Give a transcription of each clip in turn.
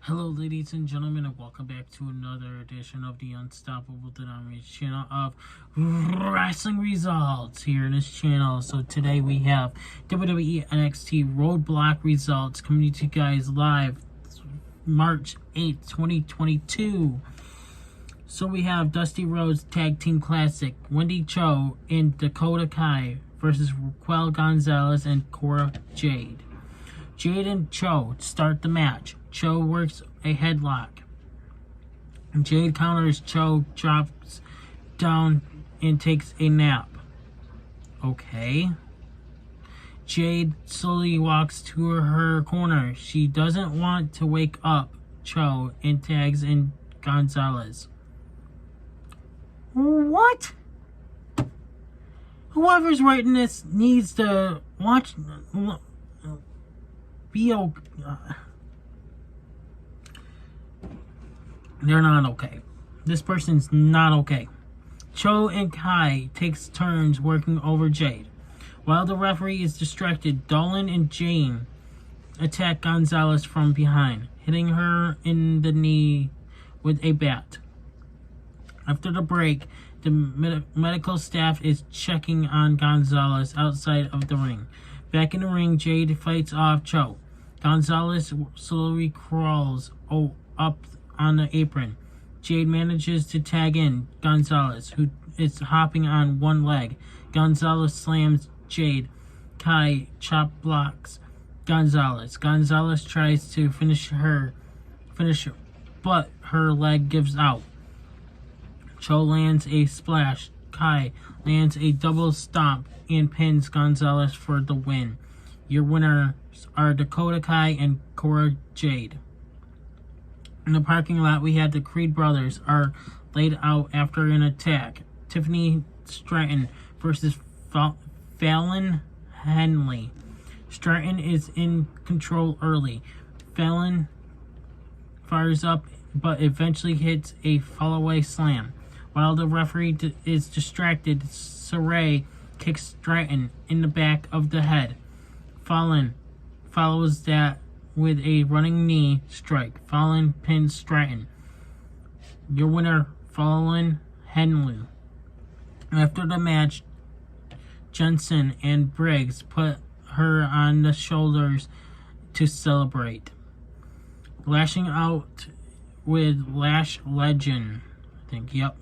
Hello, ladies and gentlemen, and welcome back to another edition of the Unstoppable Dynamics channel of wrestling results here in this channel. So today we have WWE NXT Roadblock results coming to you guys live March 8th, 2022. So we have Dusty Rhodes Tag Team Classic, Wendy Cho and Dakota Kai versus Raquel Gonzalez and Cora Jade. Jade and Cho start the match. Cho works a headlock. Jade counters. Cho drops down and takes a nap. Okay. Jade slowly walks to her corner. She doesn't want to wake up Cho and tags in Gonzalez. What? Whoever's writing this needs to watch... They're not okay. This person's not okay. Cho and Kai takes turns working over Jade. While the referee is distracted, Dolan and Jane attack Gonzalez from behind, hitting her in the knee with a bat. After the break, the medical staff is checking on Gonzalez outside of the ring. Back in the ring, Jade fights off Cho. Gonzalez slowly crawls up on the apron. Jade manages to tag in Gonzalez, who is hopping on one leg. Gonzalez slams Jade. Kai chop blocks Gonzalez. Gonzalez tries to finish her, but her leg gives out. Cho lands a splash. Kai lands a double stomp and pins Gonzalez for the win. Your winners are Dakota Kai and Cora Jade. In the parking lot, we had the Creed brothers are laid out after an attack. Tiffany Stratton versus Fallon Henley. Stratton is in control early. Fallon fires up, but eventually hits a fallaway slam. While the referee is distracted, Saray kicks Stratton in the back of the head. Fallon follows that with a running knee strike. Fallon pins Stratton. Your winner, Fallon Henley. After the match, Jensen and Briggs put her on the shoulders to celebrate. Lashing out with Lash Legend. I think, yep.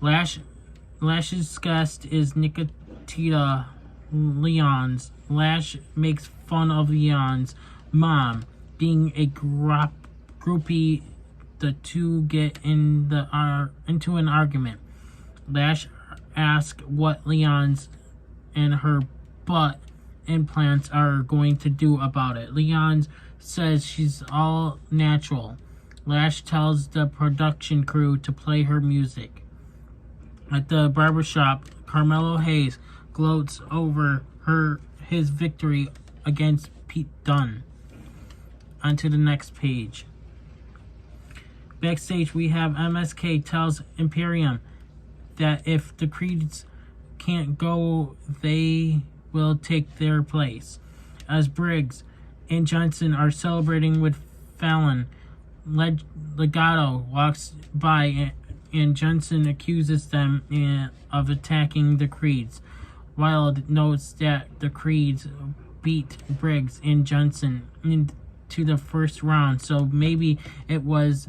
Lash's guest is Nikita Lyons. Lash makes fun of Lyons' mom being a groupie. The two get into an argument. Lash asks what Lyons and her butt implants are going to do about it. Lyons says she's all natural. Lash tells the production crew to play her music. At the barbershop, Carmelo Hayes gloats over his victory against Pete Dunne. On to the next page. Backstage, we have MSK tells Imperium that if the Creeds can't go, they will take their place. As Briggs and Johnson are celebrating with Fallon, Legato walks by and Johnson accuses them of attacking the Creeds. Wilde notes that the Creeds beat Briggs and Johnson into the first round, so maybe it was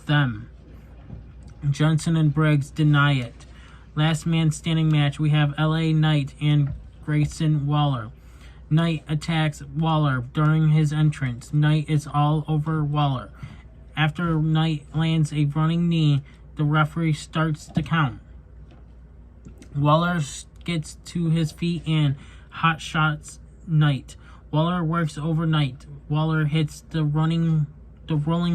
them. Johnson and Briggs deny it. Last man standing match, we have LA Knight and Grayson Waller. Knight attacks Waller during his entrance. Knight is all over Waller. After Knight lands a running knee, the referee starts the count. Waller gets to his feet and hot shots Knight. Waller works over Knight. Waller hits the rolling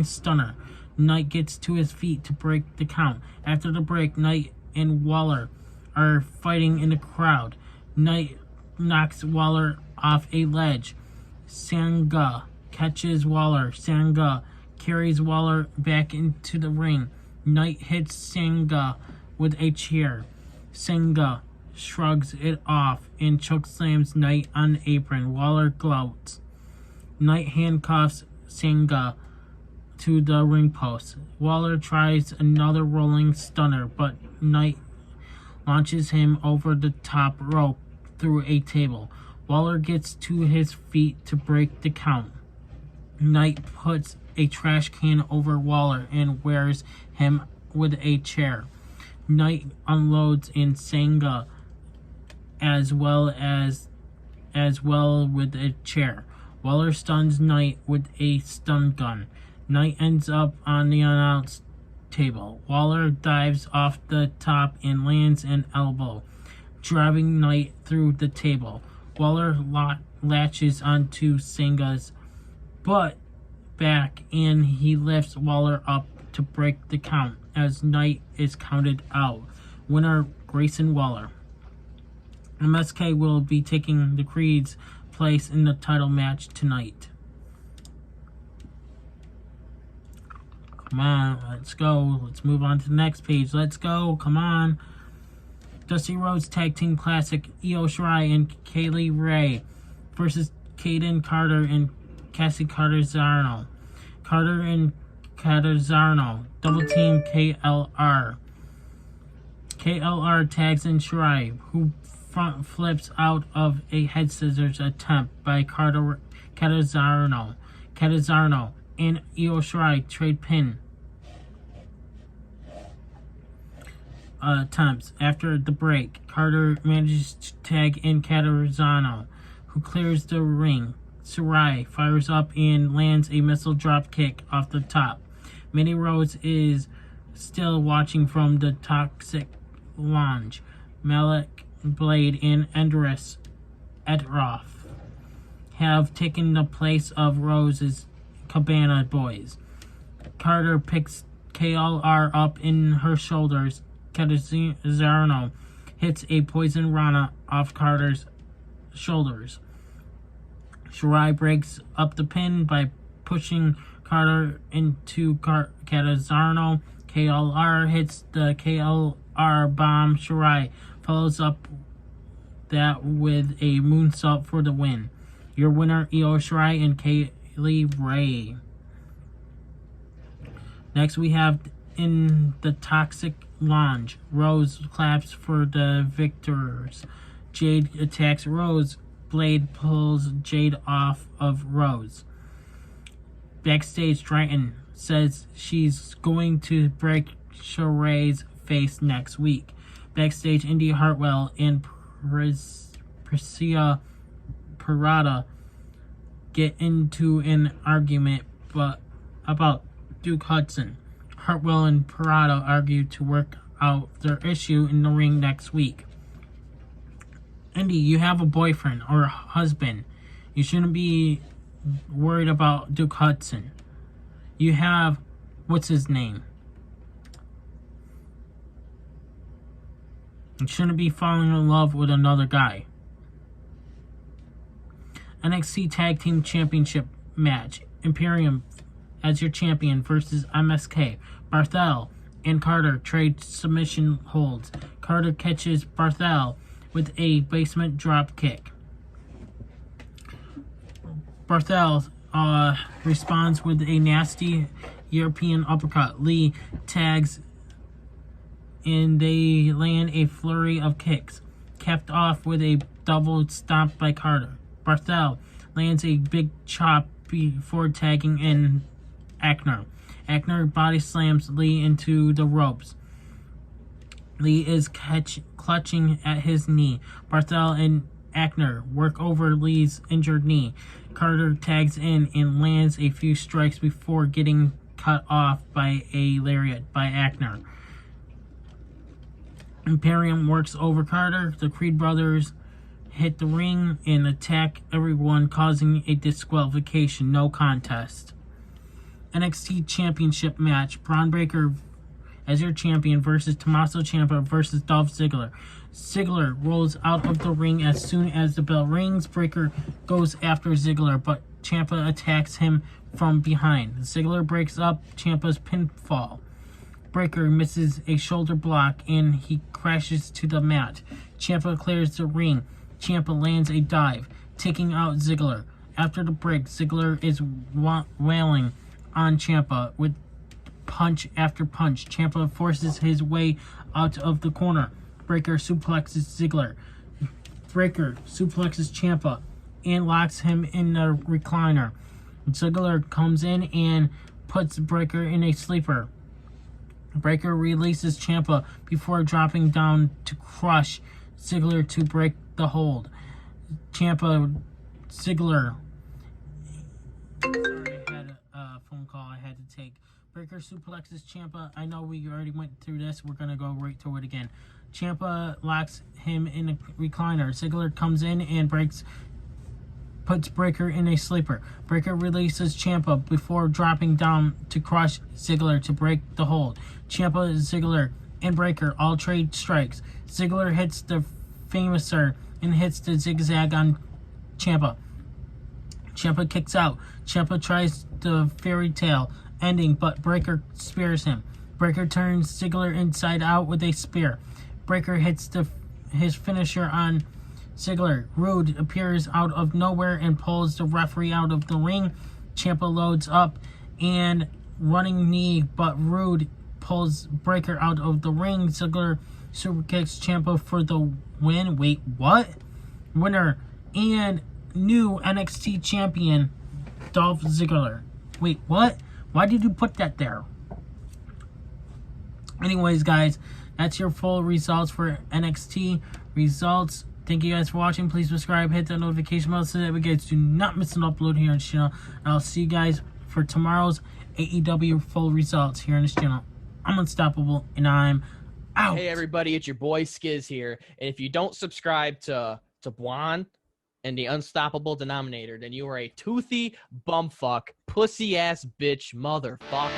stunner. Knight gets to his feet to break the count. After the break, Knight and Waller are fighting in the crowd. Knight knocks Waller off a ledge. Sangha catches Waller. Sangha carries Waller back into the ring. Knight hits Sangha with a chair. Sangha shrugs it off and chokeslams Knight on the apron. Waller gloats. Knight handcuffs Sangha to the ring post. Waller tries another rolling stunner, but Knight launches him over the top rope through a table. Waller gets to his feet to break the count. Knight puts a trash can over Waller and wears him with a chair. Knight unloads in Sangha as well with a chair. Waller stuns Knight with a stun gun. Knight ends up on the announce table. Waller dives off the top and lands an elbow, driving Knight through the table. Waller latches onto Sangha's butt back and he lifts Waller up to break the count as Knight is counted out. Winner Grayson Waller. MSK will be taking the Creed's place in the title match tonight. Come on, let's go. Let's move on to the next page. Let's go. Come on. Dusty Rhodes Tag Team Classic. Io Shirai and Kaylee Ray versus Kaden Carter and Cassie Catanzaro. Carter and Catanzaro double team KLR. KLR tags in Shirai, who front flips out of a head scissors attempt by Catanzaro. Catanzaro and Io Shirai trade pin attempts. After the break, Carter manages to tag in Catanzaro, who clears the ring. Shirai fires up and lands a missile drop kick off the top. Mandy Rose is still watching from the toxic lounge. Malik Blade and Andres Etroff have taken the place of Rose's Cabana boys. Carter picks KLR up in her shoulders. Catanzaro hits a poison rana off Carter's shoulders. Shirai breaks up the pin by pushing Carter into Catanzaro. KLR hits the KLR bomb. Shirai follows up that with a moonsault for the win. Your winner, Io Shirai and Kaylee Ray. Next we have in the Toxic Lounge. Rose claps for the victors. Jade attacks Rose. Blade pulls Jade off of Rose. Backstage, Triton says she's going to break Shirai's face next week. Backstage, Indy Hartwell and Priscilla Parada get into an argument about Duke Hudson. Hartwell and Parada argue to work out their issue in the ring next week. Indy, you have a boyfriend or a husband. You shouldn't be worried about Duke Hudson. You have, what's his name? You shouldn't be falling in love with another guy. NXT Tag Team Championship match. Imperium as your champion versus MSK. Barthel and Carter trade submission holds. Carter catches Barthel with a basement drop kick. Barthel responds with a nasty European uppercut. Lee tags and they land a flurry of kicks, capped off with a double stomp by Carter. Barthel lands a big chop before tagging in Ackner. Ackner body slams Lee into the ropes. Lee is clutching at his knee. Barthel and Ackner work over Lee's injured knee. Carter tags in and lands a few strikes before getting cut off by a lariat by Ackner. Imperium works over Carter. The Creed brothers hit the ring and attack everyone, causing a disqualification. No contest. NXT Championship match. Braun Breaker as your champion versus Tommaso Ciampa versus Dolph Ziggler. Ziggler rolls out of the ring as soon as the bell rings. Breaker goes after Ziggler, but Ciampa attacks him from behind. Ziggler breaks up Ciampa's pinfall. Breaker misses a shoulder block and he crashes to the mat. Ciampa clears the ring. Ciampa lands a dive, taking out Ziggler. After the break, Ziggler is wailing on Ciampa with punch after punch. Ciampa forces his way out of the corner. Breaker suplexes Ziggler. Breaker suplexes Ciampa and locks him in the recliner. Ziggler comes in and puts Breaker in a sleeper. Breaker releases Ciampa before dropping down to crush Ziggler to break the hold. Ciampa, Ziggler. Sorry, I had a phone call I had to take. Breaker suplexes Ciampa. I know we already went through this. We're going to go right through it again. Ciampa locks him in a recliner. Ziggler comes in and puts Breaker in a sleeper. Breaker releases Ciampa before dropping down to crush Ziggler to break the hold. Ciampa, Ziggler, and Breaker all trade strikes. Ziggler hits the Famouser and hits the zigzag on Ciampa. Ciampa kicks out. Ciampa tries the fairy tale ending, but Breaker spears him. Breaker turns Ziggler inside out with a spear. Breaker hits his finisher on Ziggler. Rude appears out of nowhere and pulls the referee out of the ring. Ciampa loads up and running knee, but Rude pulls Breaker out of the ring. Ziggler super kicks Ciampa for the win. Wait, what? Winner and new NXT champion, Dolph Ziggler. Wait, what? Why did you put that there? Anyways, guys, that's your full results for NXT results. Thank you guys for watching. Please subscribe, hit that notification bell so that we guys do not miss an upload here on this channel. And I'll see you guys for tomorrow's AEW full results here on this channel. I'm unstoppable, and I'm out. Hey, everybody, it's your boy Skiz here. And if you don't subscribe to Buon and the Unstoppable Denominator, then you are a toothy bumfuck, pussy-ass bitch motherfucker.